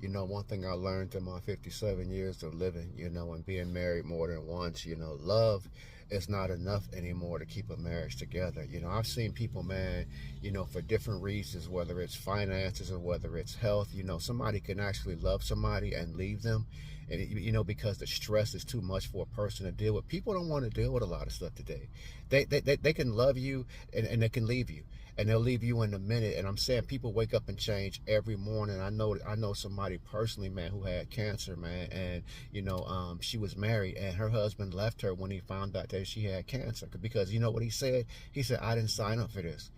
You know, one thing I learned in my 57 years of living, you know, and being married more than once, you know, love is not enough anymore to keep a marriage together. You know, I've seen people, man, you know, for different reasons, whether it's finances or whether it's health, you know, somebody can actually love somebody and leave them. And, you know, because the stress is too much for a person to deal with. People don't want to deal with a lot of stuff today. They can love you and they can leave you, and they'll leave you in a minute. And I'm saying people wake up and change every morning. I know somebody personally, man, who had cancer, man, and you know, she was married, and her husband left her when he found out that she had cancer, because you know what he said? He said, "I didn't sign up for this."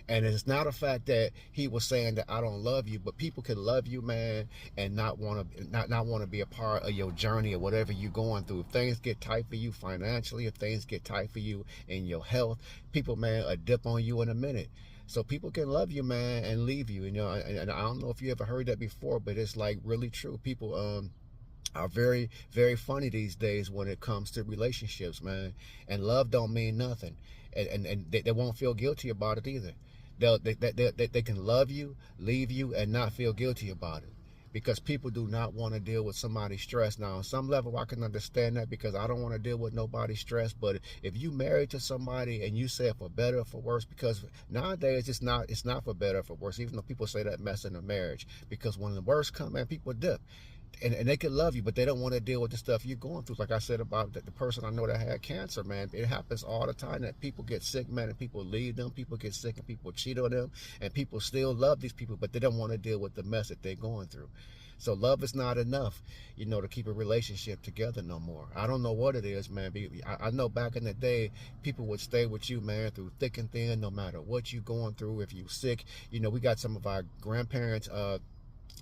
And it's not a fact that he was saying that I don't love you, but people can love you, man, and not want to not want to be a part of your journey or whatever you're going through. If things get tight for you financially, if things get tight for you in your health, people, man, a dip on you in a minute. So people can love you, man, and leave you. You know, and I don't know if you ever heard that before, but it's like really true. People are very, very funny these days when it comes to relationships, man. And love don't mean nothing, and they won't feel guilty about it either. They can love you, leave you, and not feel guilty about it, because people do not want to deal with somebody's stress. Now, on some level, I can understand that, because I don't want to deal with nobody's stress. But if you married to somebody and you say for better or for worse, because nowadays it's not for better or for worse, even though people say that mess in a marriage, because when the worst come, man, people dip. And they can love you, but they don't want to deal with the stuff you're going through. Like I said about the person I know that had cancer, man, it happens all the time that people get sick, man, and people leave them. People get sick and people cheat on them, and people still love these people, but they don't want to deal with the mess that they're going through. So love is not enough, you know, to keep a relationship together no more. I don't know what it is, man. I know back in the day, people would stay with you, man, through thick and thin, no matter what you're going through. If you're sick, you know, we got some of our grandparents,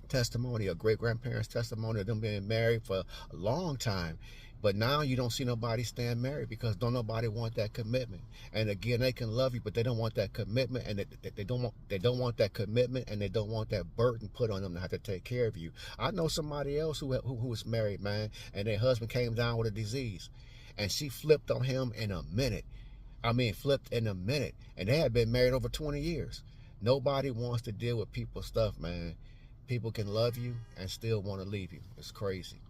testimony, or great grandparents' testimony of them being married for a long time. But now you don't see nobody staying married, because don't nobody want that commitment. And again, they can love you, but they don't want that commitment, and they don't want that commitment, and they don't want that burden put on them to have to take care of you. I know somebody else who was married, man, and their husband came down with a disease, and she flipped on him in a minute. I mean, flipped in a minute, and they had been married over 20 years. Nobody wants to deal with people's stuff, man. People can love you and still want to leave you. It's crazy.